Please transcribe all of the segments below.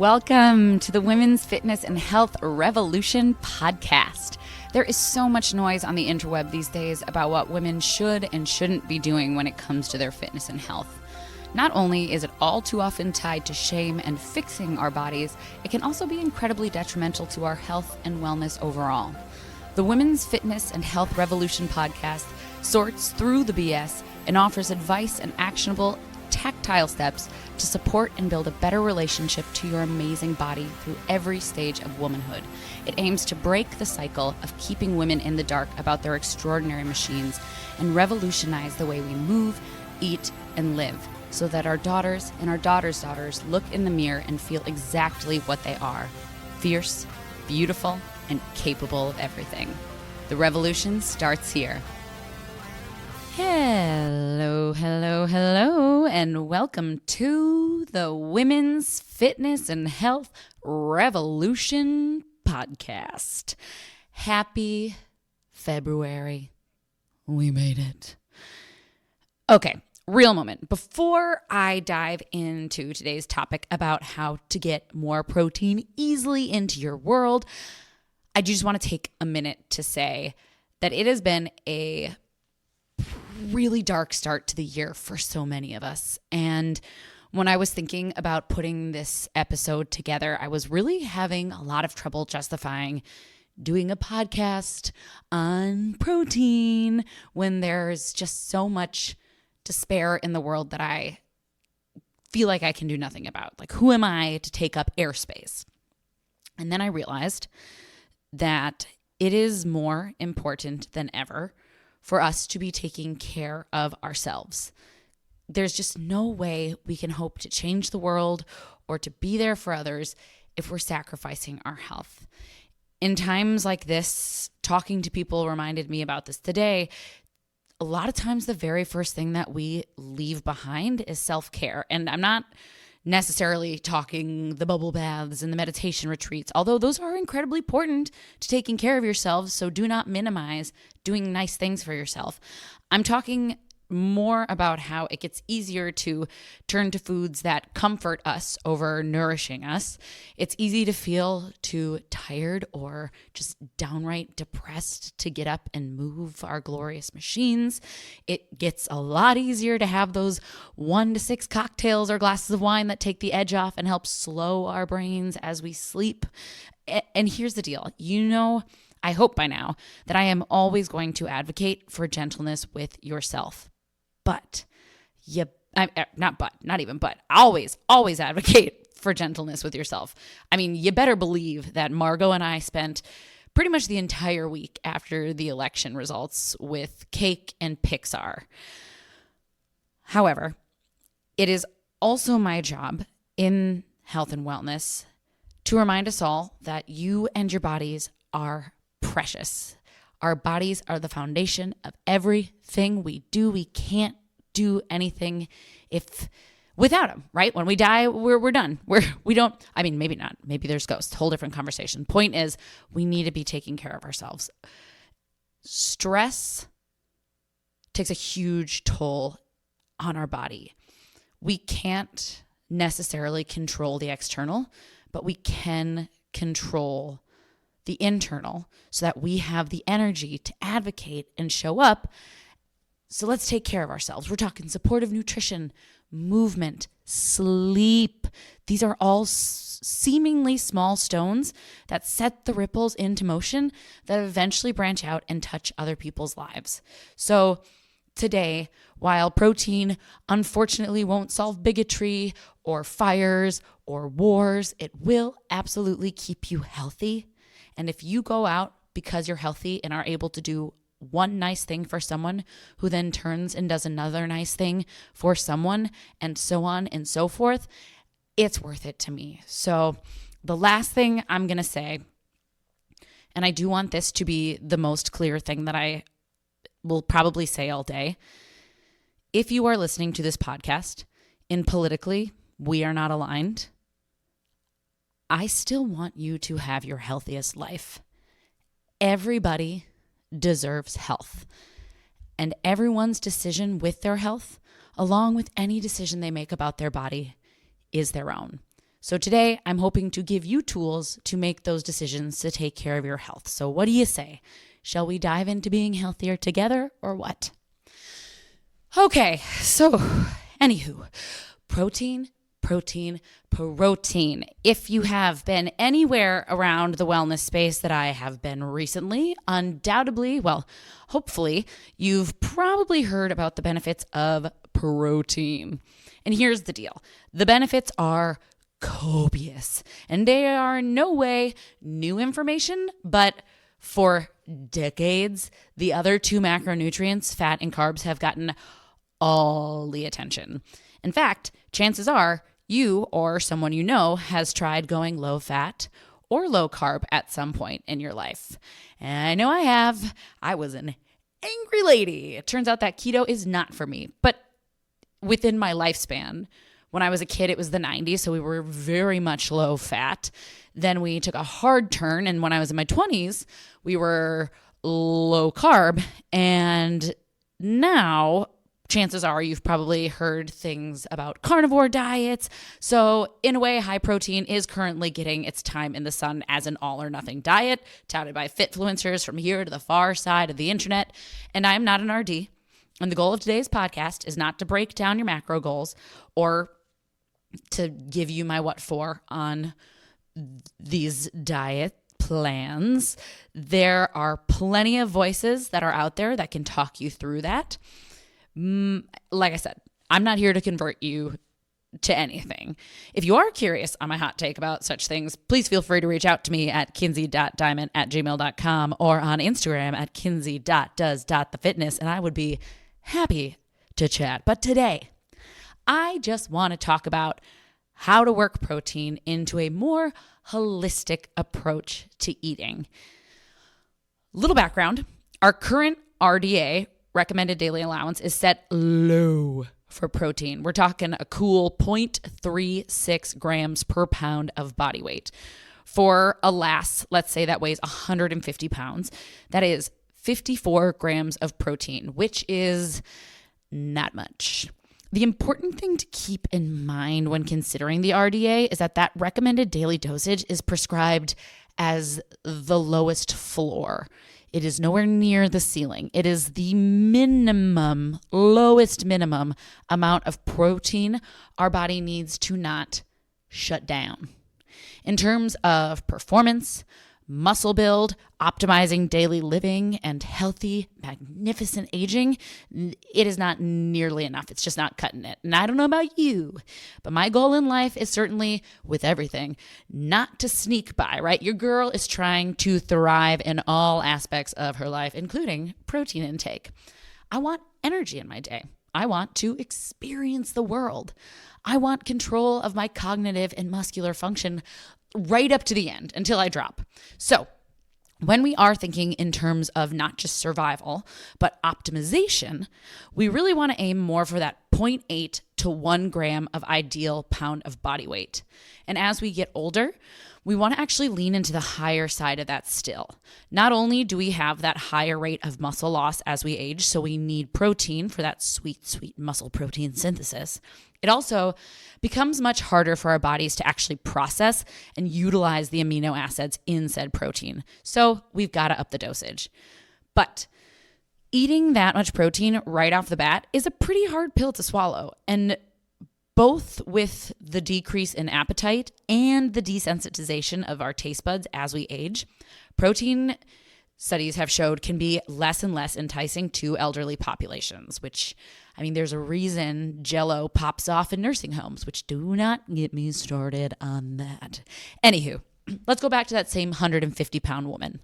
Welcome to the Women's Fitness and Health Revolution podcast. There is so much noise on the interweb these days about what women should and shouldn't be doing when it comes to their fitness and health. Not only is it all too often tied to shame and fixing our bodies, it can also be incredibly detrimental to our health and wellness overall. The Women's Fitness and Health Revolution podcast sorts through the BS and offers advice and actionable, tactile steps to support and build a better relationship to your amazing body through every stage of womanhood. It aims to break the cycle of keeping women in the dark about their extraordinary machines and revolutionize the way we move, eat, and live so that our daughters and our daughters' daughters look in the mirror and feel exactly what they are: fierce, beautiful, and capable of everything. The revolution starts here. Hello, hello, hello, and welcome to the Women's Fitness and Health Revolution podcast. Happy February. We made it. Okay, real moment. Before I dive into today's topic about how to get more protein easily into your world, I just want to take a minute to say that it has been a really dark start to the year for so many of us. And when I was thinking about putting this episode together, I was really having a lot of trouble justifying doing a podcast on protein when there's just so much despair in the world that I feel like I can do nothing about. Like, who am I to take up airspace? And then I realized that it is more important than ever for us to be taking care of ourselves. There's just no way we can hope to change the world or to be there for others if we're sacrificing our health. In times like this, talking to people reminded me about this today. A lot of times the very first thing that we leave behind is self-care. And I'm not necessarily talking the bubble baths and the meditation retreats, although those are incredibly important to taking care of yourselves, so do not minimize doing nice things for yourself. I'm talking more about how it gets easier to turn to foods that comfort us over nourishing us. It's easy to feel too tired or just downright depressed to get up and move our glorious machines. It gets a lot easier to have those 1 to 6 cocktails or glasses of wine that take the edge off and help slow our brains as we sleep. And here's the deal. I hope by now that I am always going to advocate for gentleness with yourself. Always advocate for gentleness with yourself. I mean, you better believe that Margot and I spent pretty much the entire week after the election results with cake and Pixar. However, it is also my job in health and wellness to remind us all that you and your bodies are precious. Our bodies are the foundation of everything we do. We can't do anything without them, right? When we die, we're done. Maybe not. Maybe there's ghosts. Whole different conversation. Point is, we need to be taking care of ourselves. Stress takes a huge toll on our body. We can't necessarily control the external, but we can control the internal so that we have the energy to advocate and show up. So let's take care of ourselves. We're talking supportive nutrition, movement, sleep. These are all seemingly small stones that set the ripples into motion that eventually branch out and touch other people's lives. So today, while protein unfortunately won't solve bigotry or fires or wars, it will absolutely keep you healthy. And if you go out because you're healthy and are able to do one nice thing for someone who then turns and does another nice thing for someone, and so on and so forth, it's worth it to me. So the last thing I'm going to say, and I do want this to be the most clear thing that I will probably say all day. If you are listening to this podcast and politically we are not aligned, I still want you to have your healthiest life. Everybody deserves health, and everyone's decision with their health, along with any decision they make about their body, is their own. So today, I'm hoping to give you tools to make those decisions to take care of your health. So what do you say? Shall we dive into being healthier together or what? Okay, so anywho, protein. If you have been anywhere around the wellness space that I have been recently, undoubtedly, well, hopefully, you've probably heard about the benefits of protein. And here's the deal. The benefits are copious, and they are in no way new information, but for decades, the other two macronutrients, fat and carbs, have gotten all the attention. In fact, chances are you or someone you know has tried going low fat or low carb at some point in your life. And I know I have. I was an angry lady. It turns out that keto is not for me, but within my lifespan, when I was a kid, it was the 90s, so we were very much low fat. Then we took a hard turn, and when I was in my 20s, we were low carb. And now, chances are you've probably heard things about carnivore diets. So in a way, high protein is currently getting its time in the sun as an all or nothing diet, touted by fitfluencers from here to the far side of the internet. And I'm not an RD. And the goal of today's podcast is not to break down your macro goals or to give you my what for on these diet plans. There are plenty of voices that are out there that can talk you through that. Like I said, I'm not here to convert you to anything. If you are curious on my hot take about such things, please feel free to reach out to me at kinsey.diamond@gmail.com or on Instagram at kinsey.does.thefitness, and I would be happy to chat. But today, I just want to talk about how to work protein into a more holistic approach to eating. Little background, our current RDA, recommended daily allowance, is set low for protein. We're talking a cool 0.36 grams per pound of body weight. For a lass, let's say that weighs 150 pounds, that is 54 grams of protein, which is not much. The important thing to keep in mind when considering the RDA is that recommended daily dosage is prescribed as the lowest floor. It is nowhere near the ceiling. It is the lowest minimum amount of protein our body needs to not shut down. In terms of performance, muscle build, optimizing daily living, and healthy, magnificent aging, it is not nearly enough. It's just not cutting it. And I don't know about you, but my goal in life is certainly, with everything, not to sneak by, right? Your girl is trying to thrive in all aspects of her life, including protein intake. I want energy in my day. I want to experience the world. I want control of my cognitive and muscular function right up to the end until I drop. So when we are thinking in terms of not just survival, but optimization, we really want to aim more for that 0.8 to 1 gram of ideal pound of body weight. And as we get older, we want to actually lean into the higher side of that still. Not only do we have that higher rate of muscle loss as we age, so we need protein for that sweet, sweet muscle protein synthesis, it also becomes much harder for our bodies to actually process and utilize the amino acids in said protein. So we've got to up the dosage. But eating that much protein right off the bat is a pretty hard pill to swallow. And both with the decrease in appetite and the desensitization of our taste buds as we age, protein, studies have showed, can be less and less enticing to elderly populations, which, I mean, there's a reason Jell-O pops off in nursing homes, which do not get me started on that. Anywho, let's go back to that same 150-pound woman.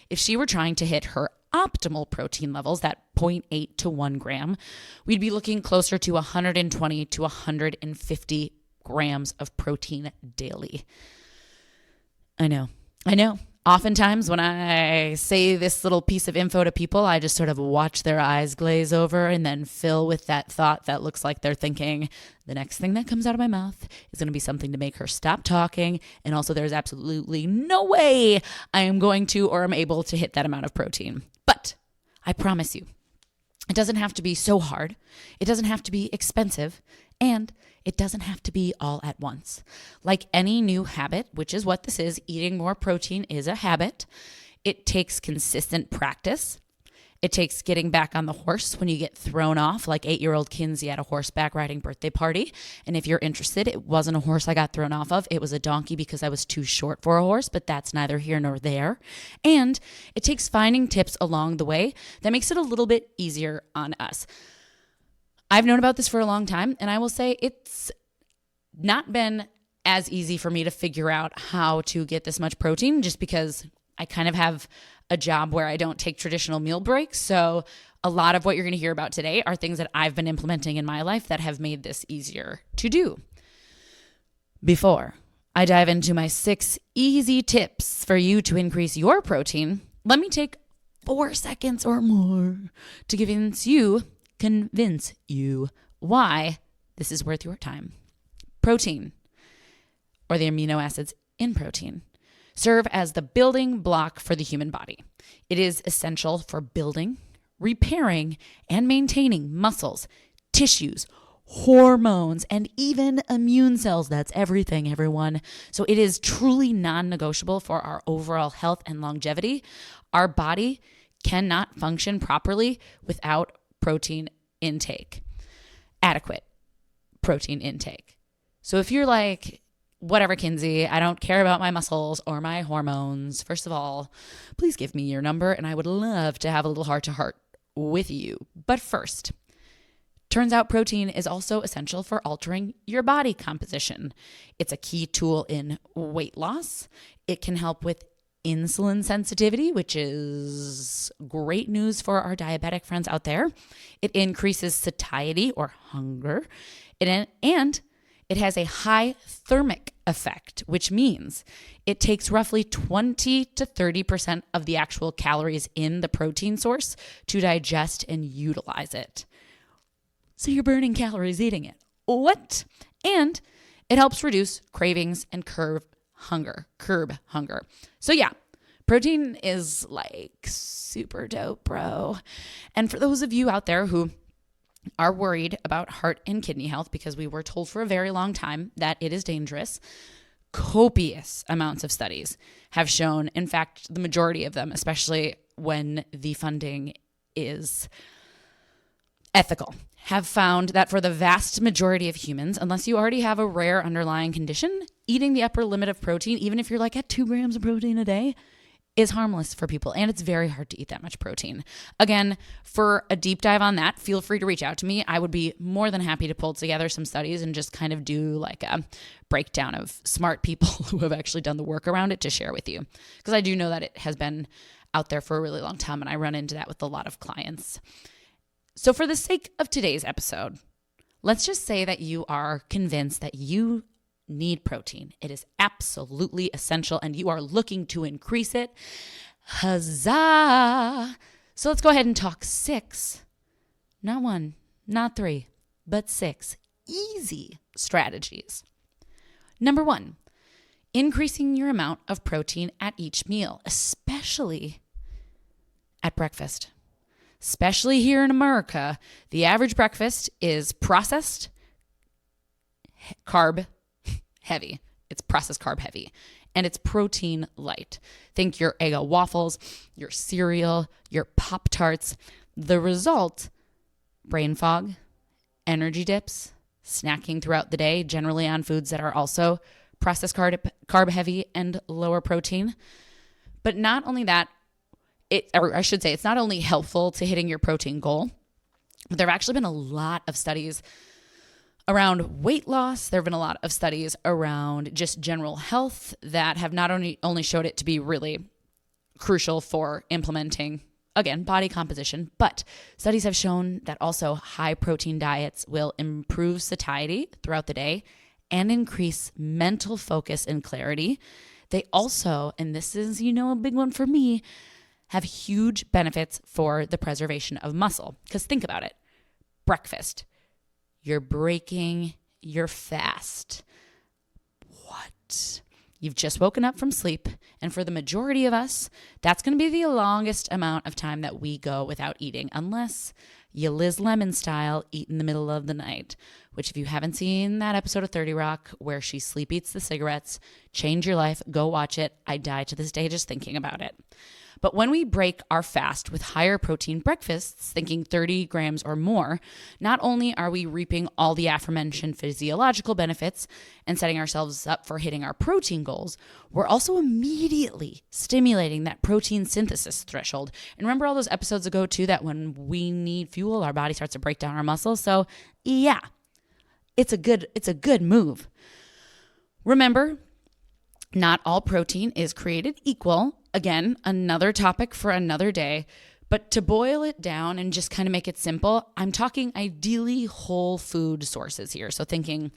If she were trying to hit her optimal protein levels, that 0.8 to 1 gram, we'd be looking closer to 120 to 150 grams of protein daily. I know. Oftentimes when I say this little piece of info to people, I just sort of watch their eyes glaze over and then fill with that thought that looks like they're thinking, the next thing that comes out of my mouth is going to be something to make her stop talking. And also there's absolutely no way I am going to or am able to hit that amount of protein. But I promise you, it doesn't have to be so hard. It doesn't have to be expensive. And it doesn't have to be all at once. Like any new habit, which is what this is, eating more protein is a habit. It takes consistent practice. It takes getting back on the horse when you get thrown off, like 8-year-old Kinsey at a horseback riding birthday party. And if you're interested, it wasn't a horse I got thrown off of. It was a donkey because I was too short for a horse, but that's neither here nor there. And it takes finding tips along the way that makes it a little bit easier on us. I've known about this for a long time, and I will say it's not been as easy for me to figure out how to get this much protein just because I kind of have a job where I don't take traditional meal breaks. So a lot of what you're going to hear about today are things that I've been implementing in my life that have made this easier to do. Before I dive into my 6 easy tips for you to increase your protein, let me take 4 seconds or more to convince you why this is worth your time. Protein, or the amino acids in protein, serve as the building block for the human body. It is essential for building, repairing, and maintaining muscles, tissues, hormones, and even immune cells. That's everything, everyone. So it is truly non-negotiable for our overall health and longevity. Our body cannot function properly without protein intake, adequate protein intake. So if you're like, whatever, Kinsey, I don't care about my muscles or my hormones. First of all, please give me your number and I would love to have a little heart-to-heart with you. But first, turns out protein is also essential for altering your body composition. It's a key tool in weight loss. It can help with insulin sensitivity, which is great news for our diabetic friends out there. It increases satiety or hunger. And it has a high thermic effect, which means it takes roughly 20 to 30% of the actual calories in the protein source to digest and utilize it. So you're burning calories eating it. What? And it helps reduce cravings and curb hunger. So yeah, protein is like super dope, bro. And for those of you out there who are worried about heart and kidney health, because we were told for a very long time that it is dangerous, copious amounts of studies have shown, in fact, the majority of them, especially when the funding is ethical, have found that for the vast majority of humans, unless you already have a rare underlying condition, eating the upper limit of protein, even if you're like at 2 grams of protein a day, is harmless for people, and it's very hard to eat that much protein. Again, for a deep dive on that, feel free to reach out to me. I would be more than happy to pull together some studies and just kind of do like a breakdown of smart people who have actually done the work around it to share with you, because I do know that it has been out there for a really long time, and I run into that with a lot of clients. So for the sake of today's episode, let's just say that you are convinced that you need protein. It is absolutely essential and you are looking to increase it. Huzzah! So let's go ahead and talk 6, not 1, not 3, but 6 easy strategies. Number 1, increasing your amount of protein at each meal, especially at breakfast. Especially here in America, the average breakfast is processed carb heavy. It's processed carb heavy, and it's protein light. Think your Eggo waffles, your cereal, your Pop-Tarts. The result, brain fog, energy dips, snacking throughout the day, generally on foods that are also processed carb heavy and lower protein. But not only that, it's not only helpful to hitting your protein goal, but there have actually been a lot of studies around weight loss. There have been a lot of studies around just general health that have not only showed it to be really crucial for implementing, again, body composition, but studies have shown that also high protein diets will improve satiety throughout the day and increase mental focus and clarity. They also, and this is, a big one for me, have huge benefits for the preservation of muscle. Because think about it. Breakfast. You're breaking your fast. What? You've just woken up from sleep. And for the majority of us, that's going to be the longest amount of time that we go without eating, unless you Liz Lemon style eat in the middle of the night, which if you haven't seen that episode of 30 Rock where she sleep eats the cigarettes, change your life, go watch it. I die to this day just thinking about it. But when we break our fast with higher protein breakfasts, thinking 30 grams or more, not only are we reaping all the aforementioned physiological benefits and setting ourselves up for hitting our protein goals, we're also immediately stimulating that protein synthesis threshold. And remember all those episodes ago too, that when we need fuel, our body starts to break down our muscles. So yeah, it's a good move. Remember, not all protein is created equal. Again, another topic for another day. But to boil it down and just kind of make it simple, I'm talking ideally whole food sources here. So thinking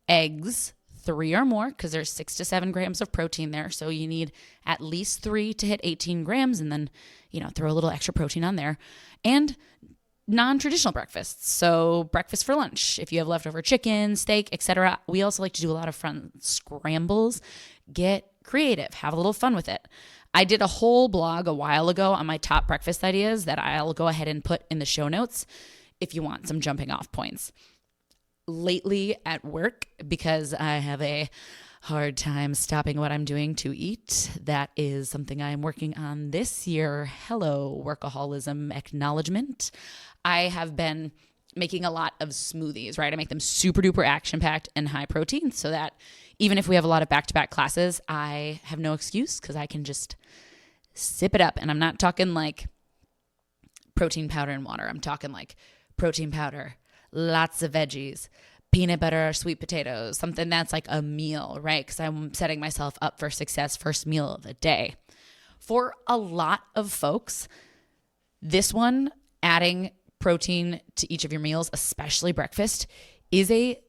eggs, 3 or more, because there's 6 to 7 grams of protein there. So you need at least 3 to hit 18 grams, and then, throw a little extra protein on there. And non-traditional breakfasts. So breakfast for lunch, if you have leftover chicken, steak, etc. We also like to do a lot of fun scrambles. Get creative, have a little fun with it. I did a whole blog a while ago on my top breakfast ideas that I'll go ahead and put in the show notes if you want some jumping off points. Lately at work, because I have a hard time stopping what I'm doing to eat, that is something I'm working on this year. Hello, workaholism acknowledgement. I have been making a lot of smoothies, right? I make them super duper action packed and high protein so that even if we have a lot of back-to-back classes, I have no excuse because I can just sip it up. And I'm not talking like protein powder and water. I'm talking like protein powder, lots of veggies, peanut butter, sweet potatoes, something that's like a meal, right? Because I'm setting myself up for success first meal of the day. For a lot of folks, this one, adding protein to each of your meals, especially breakfast, is a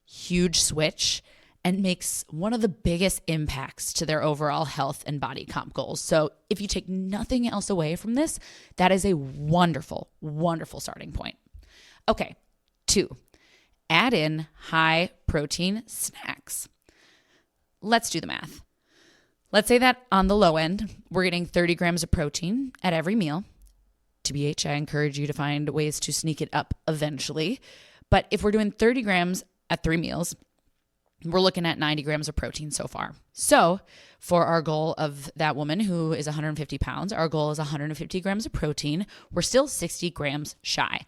huge switch and makes one of the biggest impacts to their overall health and body comp goals. So if you take nothing else away from this, that is a wonderful, wonderful starting point. Okay, 2, add in high protein snacks. Let's do the math. Let's say that on the low end, we're getting 30 grams of protein at every meal. TBH, I encourage you to find ways to sneak it up eventually. But if we're doing 30 grams at 3 meals, we're looking at 90 grams of protein so far. So for our goal of that woman who is 150 pounds, our goal is 150 grams of protein. We're still 60 grams shy.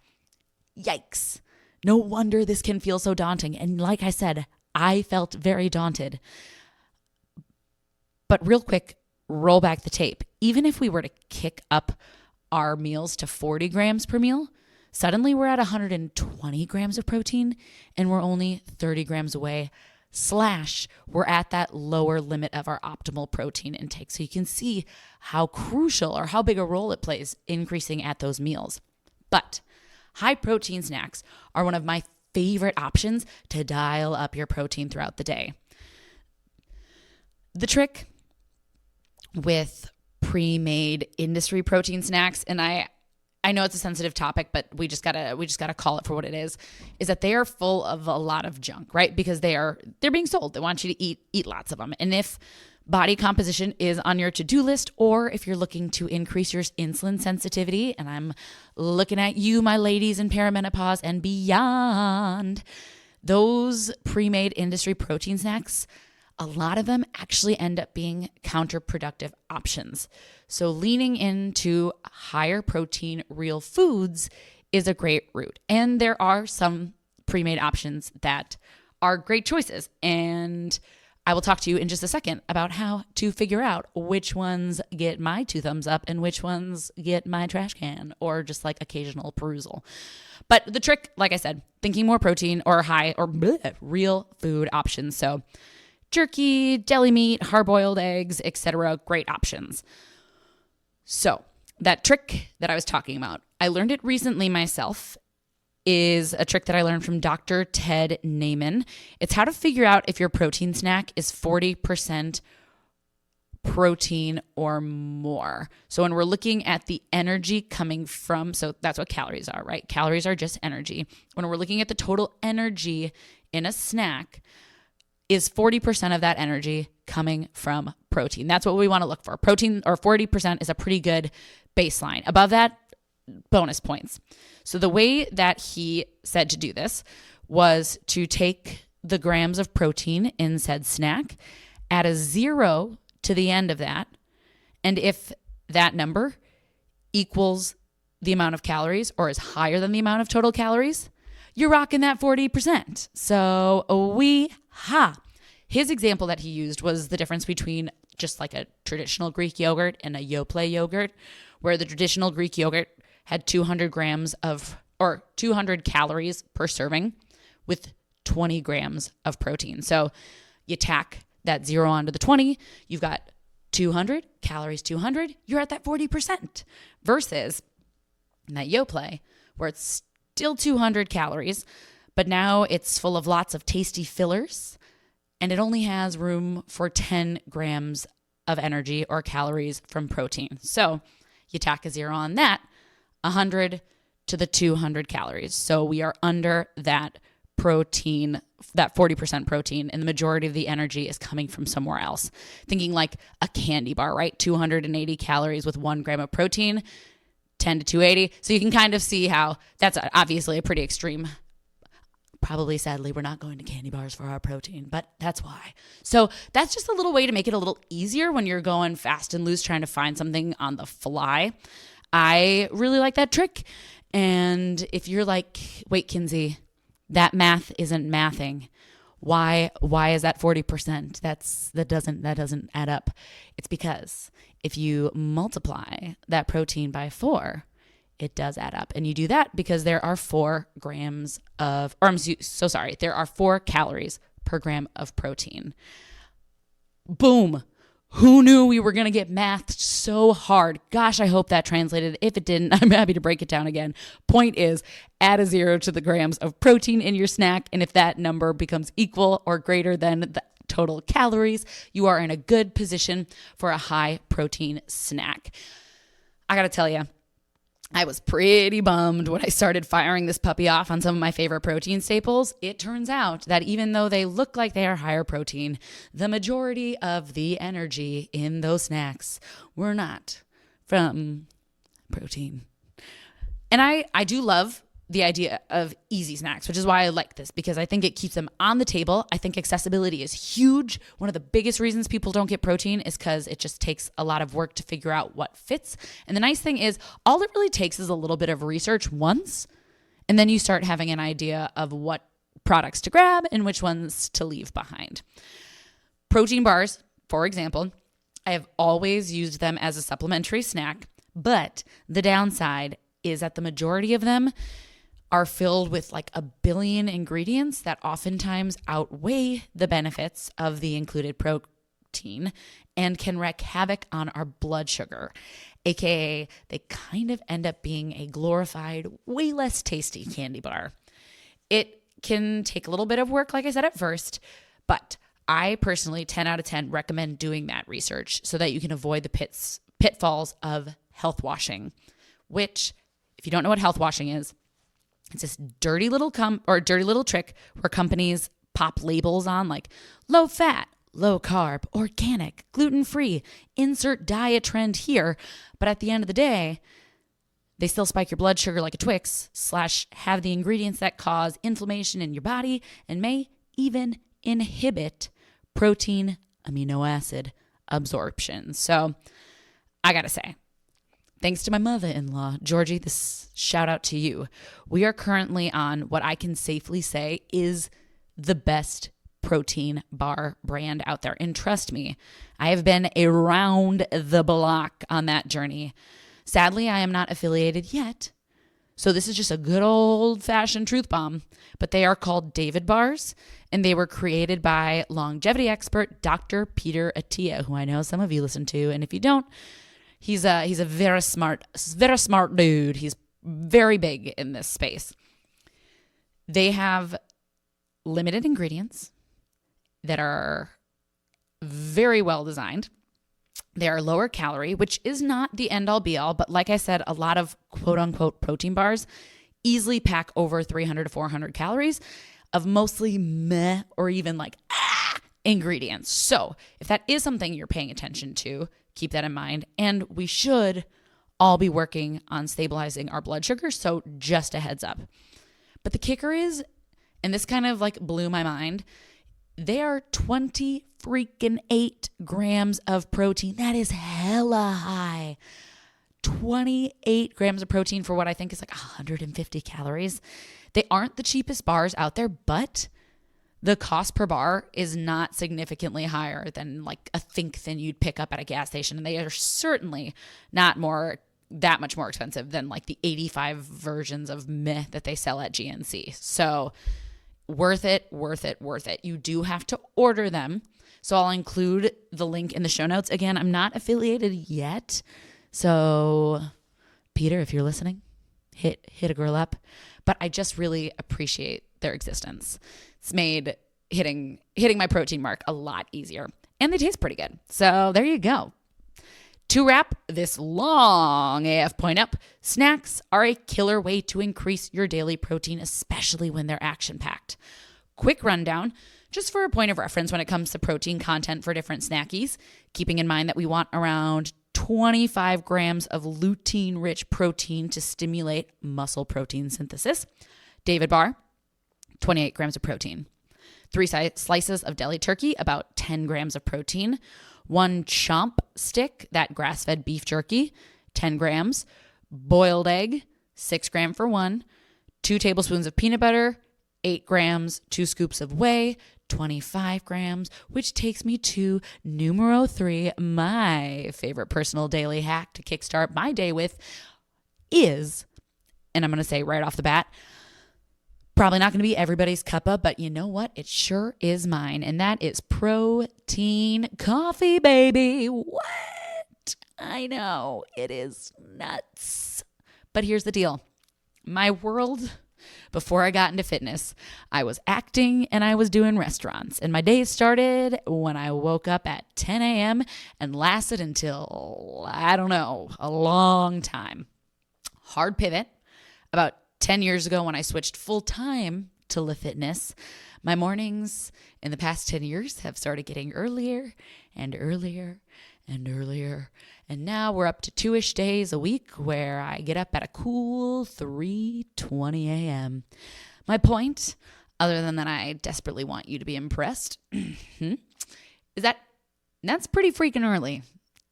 Yikes. No wonder this can feel so daunting. And like I said, I felt very daunted. But real quick, roll back the tape. Even if we were to kick up our meals to 40 grams per meal, suddenly we're at 120 grams of protein and we're only 30 grams away. We're at that lower limit of our optimal protein intake. So you can see how crucial or how big a role it plays increasing at those meals. But high protein snacks are one of my favorite options to dial up your protein throughout the day. The trick with pre-made industry protein snacks, and I know it's a sensitive topic, but we just gotta call it for what it is that they are full of a lot of junk, right? Because they're being sold. They want you to eat lots of them. And if body composition is on your to-do list, or if you're looking to increase your insulin sensitivity, and I'm looking at you, my ladies in perimenopause and beyond, those pre-made industry protein snacks, a lot of them actually end up being counterproductive options. So leaning into higher protein real foods is a great route. And there are some pre-made options that are great choices. And I will talk to you in just a second about how to figure out which ones get my 2 thumbs up and which ones get my trash can or just like occasional perusal. But the trick, like I said, thinking more protein or high or real food options. So jerky, deli meat, hard-boiled eggs, etc. Great options. So that trick that I was talking about, I learned it recently myself, is a trick that I learned from Dr. Ted Naiman. It's how to figure out if your protein snack is 40% protein or more. So when we're looking at the energy coming from, so that's what calories are, right? Calories are just energy. When we're looking at the total energy in a snack, is 40% of that energy coming from protein? That's what we want to look for. Protein, or 40%, is a pretty good baseline. Above that, bonus points. So the way that he said to do this was to take the grams of protein in said snack, add a 0 to the end of that, and if that number equals the amount of calories or is higher than the amount of total calories, you're rocking that 40%. So his example that he used was the difference between just like a traditional Greek yogurt and a Yoplait yogurt, where the traditional Greek yogurt had 200 calories per serving with 20 grams of protein. So you tack that 0 onto the 20, you've got 200 calories, 200, you're at that 40%, versus in that Yoplait where it's still 200 calories, but now it's full of lots of tasty fillers and it only has room for 10 grams of energy or calories from protein. So you tack a 0 on that, 100 to the 200 calories. So we are under that protein, that 40% protein, and the majority of the energy is coming from somewhere else. Thinking like a candy bar, right? 280 calories with 1 gram of protein, 10 to 280. So you can kind of see how that's obviously a pretty extreme. Probably, sadly, we're not going to candy bars for our protein, but that's why. So that's just a little way to make it a little easier when you're going fast and loose trying to find something on the fly. I really like that trick. And if you're like, wait, Kinsey, that math isn't mathing. Why is that 40%? That doesn't add up. It's because if you multiply that protein by 4, it does add up. And you do that because there are 4 calories per gram of protein. Boom. Who knew we were going to get mathed so hard? Gosh, I hope that translated. If it didn't, I'm happy to break it down again. Point is, add a 0 to the grams of protein in your snack. And if that number becomes equal or greater than the total calories, you are in a good position for a high protein snack. I got to tell you, I was pretty bummed when I started firing this puppy off on some of my favorite protein staples. It turns out that even though they look like they are higher protein, the majority of the energy in those snacks were not from protein. And I do love the idea of easy snacks, which is why I like this, because I think it keeps them on the table. I think accessibility is huge. One of the biggest reasons people don't get protein is because it just takes a lot of work to figure out what fits. And the nice thing is, all it really takes is a little bit of research once, and then you start having an idea of what products to grab and which ones to leave behind. Protein bars, for example, I have always used them as a supplementary snack, but the downside is that the majority of them are filled with like a billion ingredients that oftentimes outweigh the benefits of the included protein and can wreak havoc on our blood sugar, aka they kind of end up being a glorified, way less tasty candy bar. It can take a little bit of work, like I said at first, but I personally 10 out of 10 recommend doing that research so that you can avoid the pitfalls of health washing, which, if you don't know what health washing is, it's this dirty little trick where companies pop labels on like low fat, low carb, organic, gluten-free, insert diet trend here. But at the end of the day, they still spike your blood sugar like a Twix / have the ingredients that cause inflammation in your body and may even inhibit protein amino acid absorption. So I got to say, thanks to my mother-in-law, Georgie, this shout out to you. We are currently on what I can safely say is the best protein bar brand out there. And trust me, I have been around the block on that journey. Sadly, I am not affiliated yet. So this is just a good old-fashioned truth bomb. But they are called David Bars, and they were created by longevity expert Dr. Peter Attia, who I know some of you listen to. And if you don't, He's a very smart dude. He's very big in this space. They have limited ingredients that are very well designed. They are lower calorie, which is not the end all be all, but like I said, a lot of quote unquote protein bars easily pack over 300 to 400 calories of mostly meh or even like ingredients. So if that is something you're paying attention to, keep that in mind. And we should all be working on stabilizing our blood sugar. So just a heads up. But the kicker is and this kind of like blew my mind, they are 20 freaking 8 grams of protein. That is hella high. 28 grams of protein for what I think is like 150 calories. They aren't the cheapest bars out there, but the cost per bar is not significantly higher than like a Think Thin you'd pick up at a gas station. And they are certainly not that much more expensive than like the 85 versions of meh that they sell at GNC. So worth it. You do have to order them. So I'll include the link in the show notes. Again, I'm not affiliated yet. So Peter, if you're listening, hit a girl up. But I just really appreciate their existence. It's made hitting my protein mark a lot easier. And they taste pretty good. So there you go. To wrap this long AF point up, snacks are a killer way to increase your daily protein, especially when they're action-packed. Quick rundown, just for a point of reference when it comes to protein content for different snackies, keeping in mind that we want around 25 grams of lutein-rich protein to stimulate muscle protein synthesis. David bar, 28 grams of protein. 3 slices of deli turkey, about 10 grams of protein. 1 chomp stick, that grass-fed beef jerky, 10 grams. Boiled egg, 6 grams for 1. 2 tablespoons of peanut butter, 8 grams. 2 scoops of whey, 25 grams, which takes me to numero 3, my favorite personal daily hack to kickstart my day with is, and I'm going to say right off the bat, probably not going to be everybody's cuppa, but you know what? It sure is mine, and that is protein coffee, baby. What? I know, it is nuts. But here's the deal. My world, before I got into fitness, I was acting and I was doing restaurants, and my days started when I woke up at 10 a.m. and lasted until, I don't know, a long time. Hard pivot. About 10 years ago when I switched full-time to Le Fitness, my mornings in the past 10 years have started getting earlier and earlier and earlier. And now we're up to 2-ish days a week where I get up at a cool 3:20 a.m. My point, other than that I desperately want you to be impressed, is that that's pretty freaking early.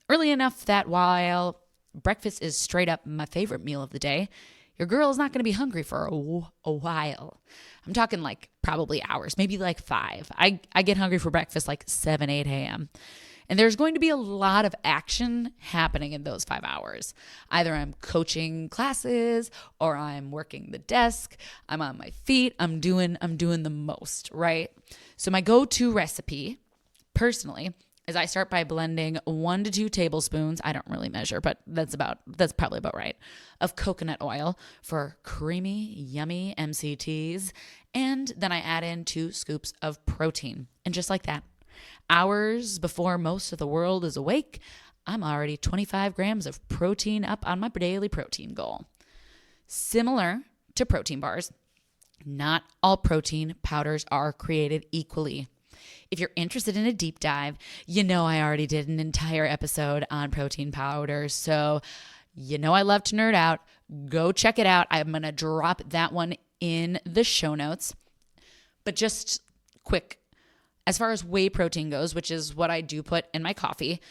Early enough that while breakfast is straight up my favorite meal of the day, your girl is not going to be hungry for a while. I'm talking like probably hours, maybe like 5. I get hungry for breakfast like 7, 8 a.m. And there's going to be a lot of action happening in those 5 hours. Either I'm coaching classes or I'm working the desk. I'm on my feet. I'm doing the most, right? So my go-to recipe, personally, is I start by blending 1 to 2 tablespoons, I don't really measure, but that's probably about right, of coconut oil for creamy, yummy MCTs. And then I add in 2 scoops of protein. And just like that, hours before most of the world is awake, I'm already 25 grams of protein up on my daily protein goal. Similar to protein bars, not all protein powders are created equally. If you're interested in a deep dive, you know I already did an entire episode on protein powders, so you know I love to nerd out. Go check it out. I'm going to drop that one in the show notes. But just quick, as far as whey protein goes, which is what I do put in my coffee,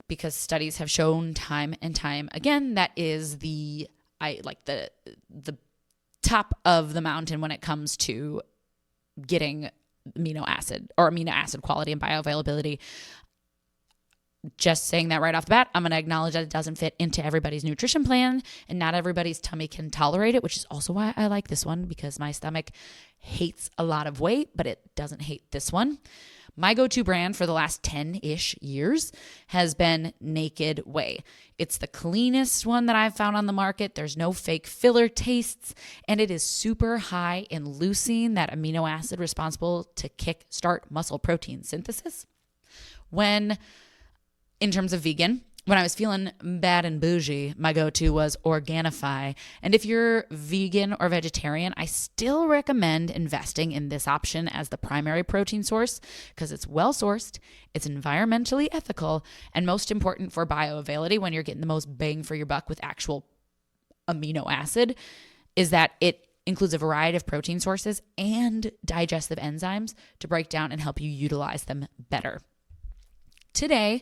because studies have shown time and time again that is the top of the mountain when it comes to getting amino acid quality and bioavailability. Just saying that right off the bat, I'm going to acknowledge that it doesn't fit into everybody's nutrition plan and not everybody's tummy can tolerate it, which is also why I like this one, because my stomach hates a lot of whey, but it doesn't hate this one. My go-to brand for the last 10-ish years has been Naked Whey. It's the cleanest one that I've found on the market. There's no fake filler tastes, and it is super high in leucine, that amino acid responsible to kickstart muscle protein synthesis. In terms of vegan, when I was feeling bad and bougie, my go-to was Organifi. And if you're vegan or vegetarian, I still recommend investing in this option as the primary protein source because it's well-sourced, it's environmentally ethical, and most important for bioavailability when you're getting the most bang for your buck with actual amino acid is that it includes a variety of protein sources and digestive enzymes to break down and help you utilize them better. Today,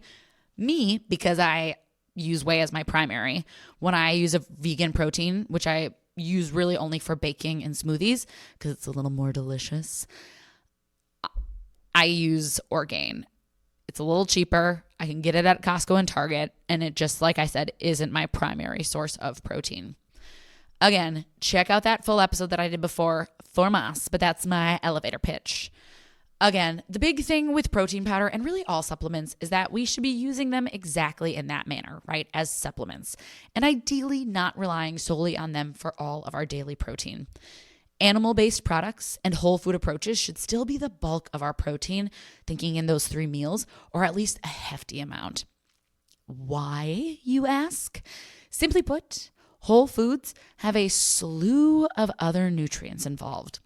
because I use whey as my primary, when I use a vegan protein, which I use really only for baking and smoothies because it's a little more delicious, I use Orgain. It's a little cheaper. I can get it at Costco and Target, and it just, like I said, isn't my primary source of protein. Again, check out that full episode that I did before for mas, but that's my elevator pitch. Again, the big thing with protein powder and really all supplements is that we should be using them exactly in that manner, right? As supplements, and ideally not relying solely on them for all of our daily protein. Animal-based products and whole food approaches should still be the bulk of our protein, thinking in those 3 meals, or at least a hefty amount. Why, you ask? Simply put, whole foods have a slew of other nutrients involved.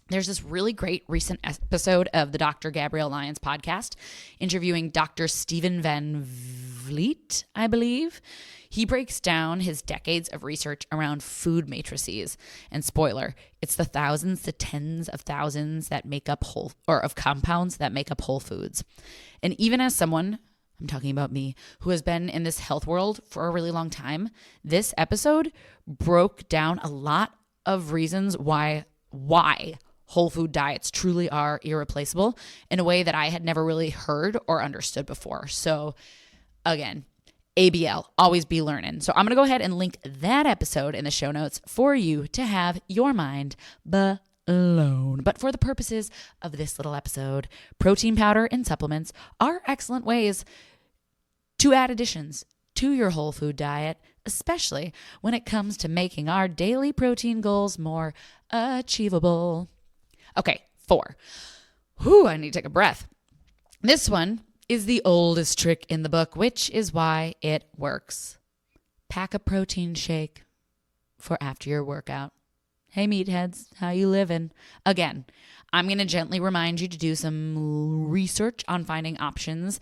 There's this really great recent episode of the Dr. Gabrielle Lyons podcast interviewing Dr. Stephen Van Vliet, I believe. He breaks down his decades of research around food matrices. And spoiler, it's the thousands to tens of thousands that make up of compounds that make up whole foods. And even as someone, I'm talking about me, who has been in this health world for a really long time, this episode broke down a lot of reasons why whole food diets truly are irreplaceable in a way that I had never really heard or understood before. So again, ABL, always be learning. So I'm going to go ahead and link that episode in the show notes for you to have your mind blown. But for the purposes of this little episode, protein powder and supplements are excellent ways to add additions to your whole food diet, especially when it comes to making our daily protein goals more achievable. Okay, 4. I need to take a breath. This one is the oldest trick in the book, which is why it works. Pack a protein shake for after your workout. Hey, meatheads, how you living? Again, I'm going to gently remind you to do some research on finding options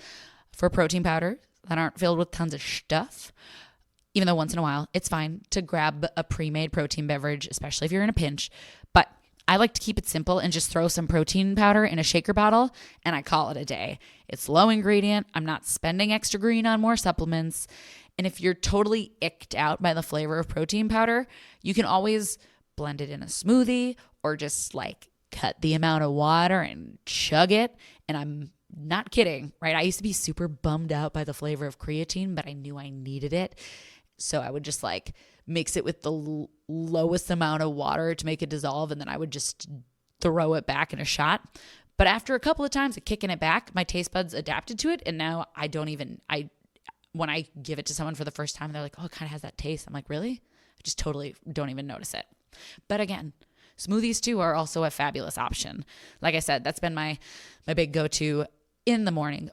for protein powder that aren't filled with tons of stuff. Even though once in a while, it's fine to grab a pre-made protein beverage, especially if you're in a pinch. But I like to keep it simple and just throw some protein powder in a shaker bottle, and I call it a day. It's low ingredient. I'm not spending extra green on more supplements. And if you're totally icked out by the flavor of protein powder, you can always blend it in a smoothie or just cut the amount of water and chug it. And I'm not kidding, right? I used to be super bummed out by the flavor of creatine, but I knew I needed it. So I would just mix it with the lowest amount of water to make it dissolve, and then I would just throw it back in a shot. But after a couple of times of kicking it back, my taste buds adapted to it, and now when I give it to someone for the first time, they're like, oh, it kind of has that taste. I'm like, really? I just totally don't even notice it. But again, smoothies too are also a fabulous option. Like I said, that's been my big go-to in the morning.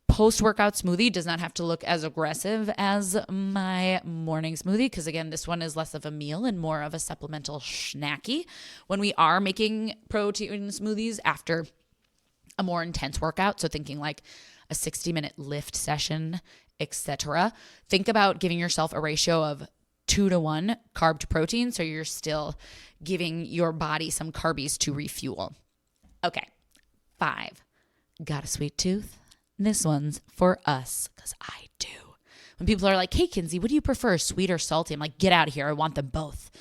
Post-workout smoothie does not have to look as aggressive as my morning smoothie because, again, this one is less of a meal and more of a supplemental snacky. When we are making protein smoothies after a more intense workout, so thinking like a 60-minute lift session, etc., think about giving yourself a ratio of 2-to-1 carb to protein so you're still giving your body some carbies to refuel. Okay, 5. Got a sweet tooth? This one's for us, because I do. When people are like, hey, Kinsey, what do you prefer, sweet or salty? I'm like, get out of here. I want them both.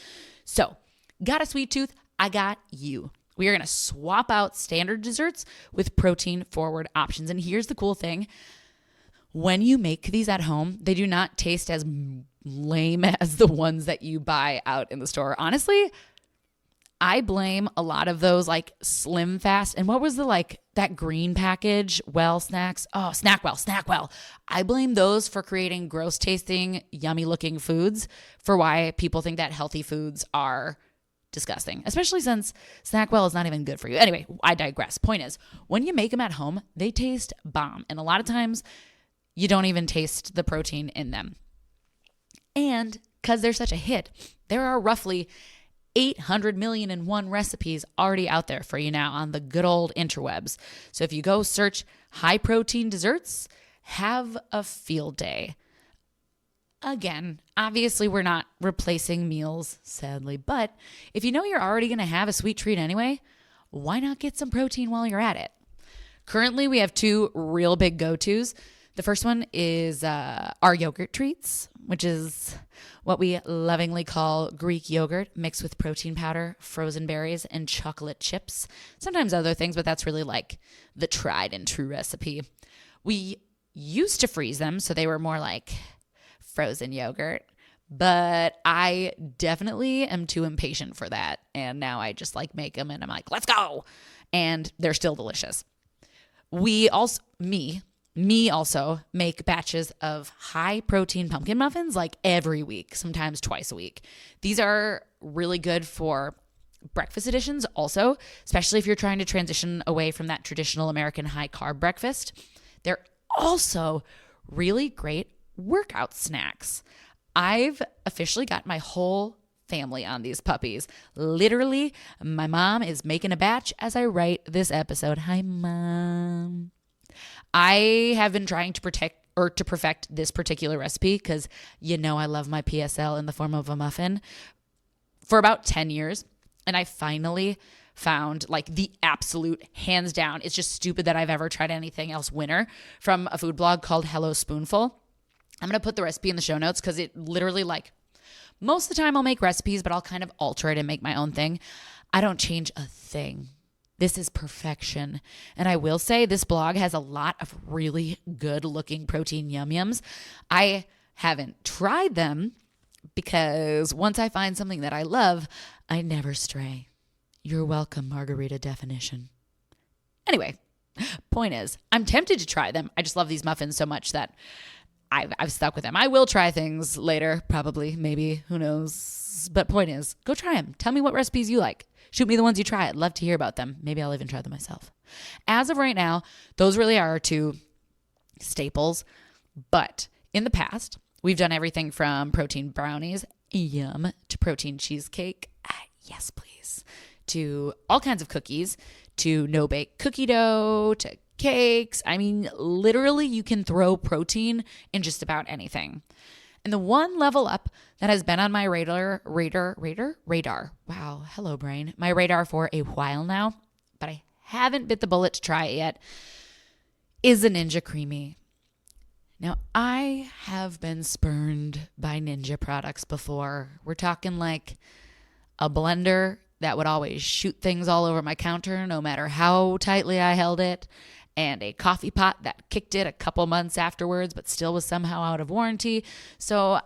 So, got a sweet tooth? I got you. We are going to swap out standard desserts with protein-forward options. And here's the cool thing. When you make these at home, they do not taste as lame as the ones that you buy out in the store. Honestly, I blame a lot of those Slim Fast. And what was that green package? Well snacks. Oh, Snackwell. I blame those for creating gross tasting, yummy looking foods for why people think that healthy foods are disgusting, especially since Snackwell is not even good for you. Anyway, I digress. Point is, when you make them at home, they taste bomb. And a lot of times you don't even taste the protein in them. And because they're such a hit, there are roughly 800 million and one recipes already out there for you now on the good old interwebs. So if you go search high protein desserts, have a field day. Again, obviously we're not replacing meals, sadly, but if you know you're already going to have a sweet treat anyway, why not get some protein while you're at it? Currently, we have two real big go-tos. The first one is our yogurt treats, which is what we lovingly call Greek yogurt mixed with protein powder, frozen berries, and chocolate chips. Sometimes other things, but that's really like the tried and true recipe. We used to freeze them, so they were more like frozen yogurt, but I definitely am too impatient for that. And now I just like make them and I'm like, let's go. And they're still delicious. We also, me also make batches of high protein pumpkin muffins like every week, sometimes twice a week. These are really good for breakfast editions also, especially if you're trying to transition away from that traditional American high carb breakfast. They're also really great workout snacks. I've officially got my whole family on these puppies. Literally, my mom is making a batch as I write this episode. Hi, Mom. I have been trying to perfect this particular recipe because you know I love my PSL in the form of a muffin for about 10 years. And I finally found like the absolute hands down, it's just stupid that I've ever tried anything else winner from a food blog called Hello Spoonful. I'm going to put the recipe in the show notes because it literally like most of the time I'll make recipes, but I'll kind of alter it and make my own thing. I don't change a thing. This is perfection. And I will say this blog has a lot of really good looking protein yum-yums. I haven't tried them because once I find something that I love, I never stray. You're welcome, margarita definition. Anyway, point is, I'm tempted to try them. I just love these muffins so much that I've stuck with them. I will try things later, probably, maybe, who knows. But point is, go try them. Tell me what recipes you like. Shoot me the ones you try. I'd love to hear about them. Maybe I'll even try them myself. As of right now, those really are our two staples. But in the past, we've done everything from protein brownies, yum, to protein cheesecake, yes, please, to all kinds of cookies, to no-bake cookie dough, to cakes. I mean, literally, you can throw protein in just about anything. And the one level up that has been on my radar. Wow. Hello, brain. My radar for a while now, but I haven't bit the bullet to try it yet, is a Ninja Creamy. Now, I have been spurned by Ninja products before. We're talking like a blender that would always shoot things all over my counter, no matter how tightly I held it, and a coffee pot that kicked it a couple months afterwards, but still was somehow out of warranty. So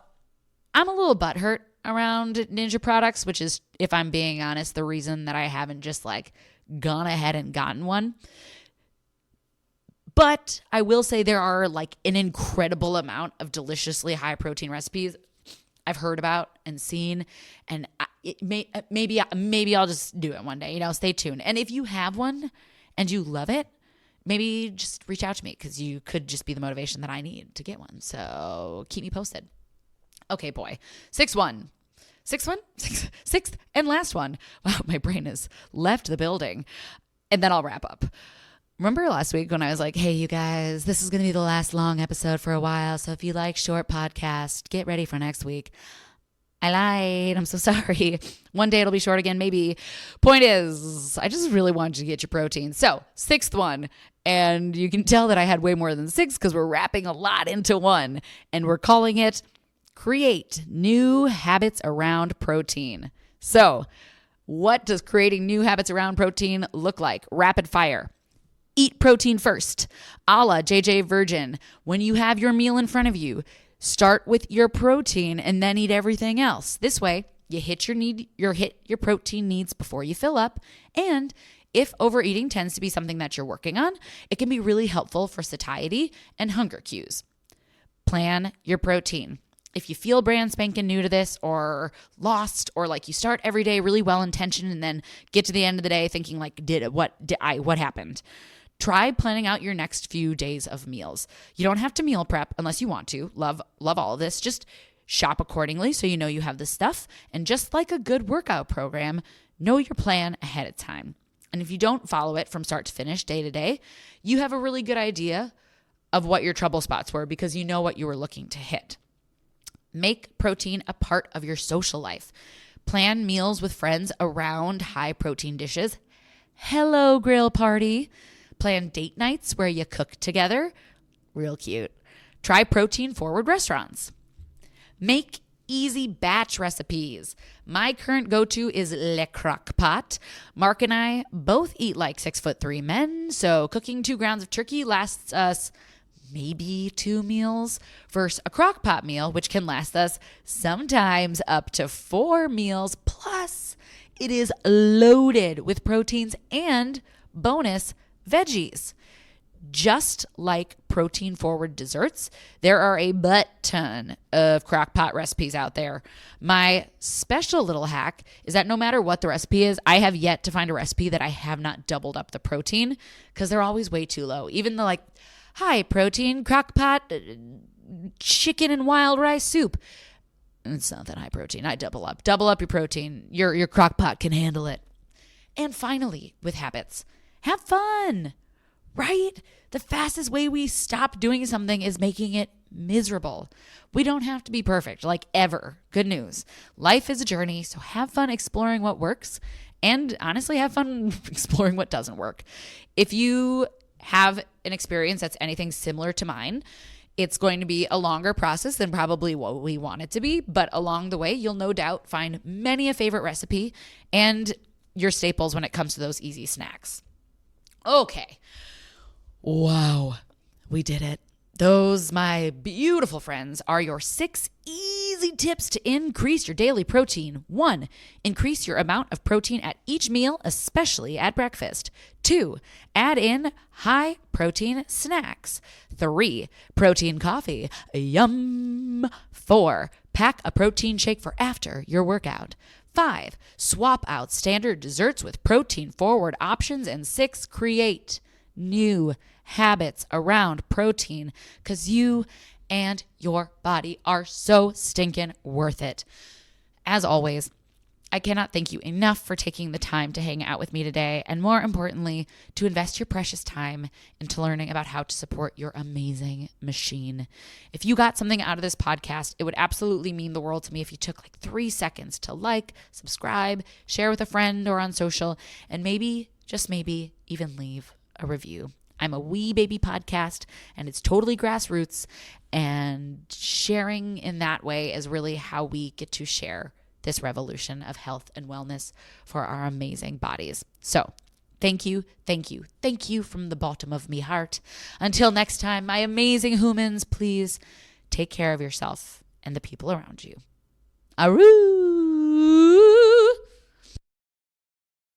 I'm a little butthurt around Ninja products, which is, if I'm being honest, the reason that I haven't just like gone ahead and gotten one. But I will say there are like an incredible amount of deliciously high protein recipes I've heard about and seen, and maybe I'll just do it one day. Stay tuned. And if you have one and you love it, maybe just reach out to me because you could just be the motivation that I need to get one. So keep me posted. Okay, boy. Sixth and last one. Wow, my brain has left the building. And then I'll wrap up. Remember last week when I was like, hey, you guys, this is going to be the last long episode for a while. So if you like short podcast, get ready for next week. I lied. I'm so sorry. One day it'll be short again, maybe. Point is, I just really wanted you to get your protein. So, sixth one. And you can tell that I had way more than six because we're wrapping a lot into one. And we're calling it Create New Habits Around Protein. So, what does creating new habits around protein look like? Rapid fire. Eat protein first. A la JJ Virgin. When you have your meal in front of you, start with your protein and then eat everything else. This way, you hit your protein needs before you fill up. And if overeating tends to be something that you're working on, it can be really helpful for satiety and hunger cues. Plan your protein. If you feel brand spanking new to this or lost, or like you start every day really well intentioned and then get to the end of the day thinking like, what happened? Try planning out your next few days of meals. You don't have to meal prep unless you want to. Love all of this. Just shop accordingly so you know you have the stuff. And just like a good workout program, know your plan ahead of time. And if you don't follow it from start to finish, day to day, you have a really good idea of what your trouble spots were because you know what you were looking to hit. Make protein a part of your social life. Plan meals with friends around high protein dishes. Hello, grill party. Plan date nights where you cook together. Real cute. Try protein forward restaurants. Make easy batch recipes. My current go-to is Le Crock Pot. Mark and I both eat like 6'3" men, so cooking 2 grounds of turkey lasts us maybe 2 meals versus a crock pot meal, which can last us sometimes up to 4 meals. Plus, it is loaded with proteins and bonus veggies. Just like protein forward desserts, there are a butt ton of crock pot recipes out there. My special little hack is that no matter what the recipe is, I have yet to find a recipe that I have not doubled up the protein because they're always way too low. Even the high protein crock pot chicken and wild rice soup. It's not that high protein. I double up your protein. Your crock pot can handle it. And finally, with habits, have fun. Right? The fastest way we stop doing something is making it miserable. We don't have to be perfect, ever. Good news. Life is a journey, so have fun exploring what works and honestly have fun exploring what doesn't work. If you have an experience that's anything similar to mine, it's going to be a longer process than probably what we want it to be, but along the way, you'll no doubt find many a favorite recipe and your staples when it comes to those easy snacks. Okay. Wow, we did it. Those, my beautiful friends, are your 6 easy tips to increase your daily protein. 1, increase your amount of protein at each meal, especially at breakfast. 2, add in high protein snacks. 3, protein coffee. Yum. 4, pack a protein shake for after your workout. 5, swap out standard desserts with protein forward options. And 6, create new habits around protein because you and your body are so stinking worth it. As always, I cannot thank you enough for taking the time to hang out with me today, and more importantly, to invest your precious time into learning about how to support your amazing machine. If you got something out of this podcast, it would absolutely mean the world to me if you took 3 seconds to subscribe, share with a friend or on social, and maybe, just maybe, even leave a review. I'm a wee baby podcast, and it's totally grassroots, and sharing in that way is really how we get to share this revolution of health and wellness for our amazing bodies. So thank you from the bottom of me heart. Until next time, my amazing humans, please take care of yourself and the people around you. Aroo!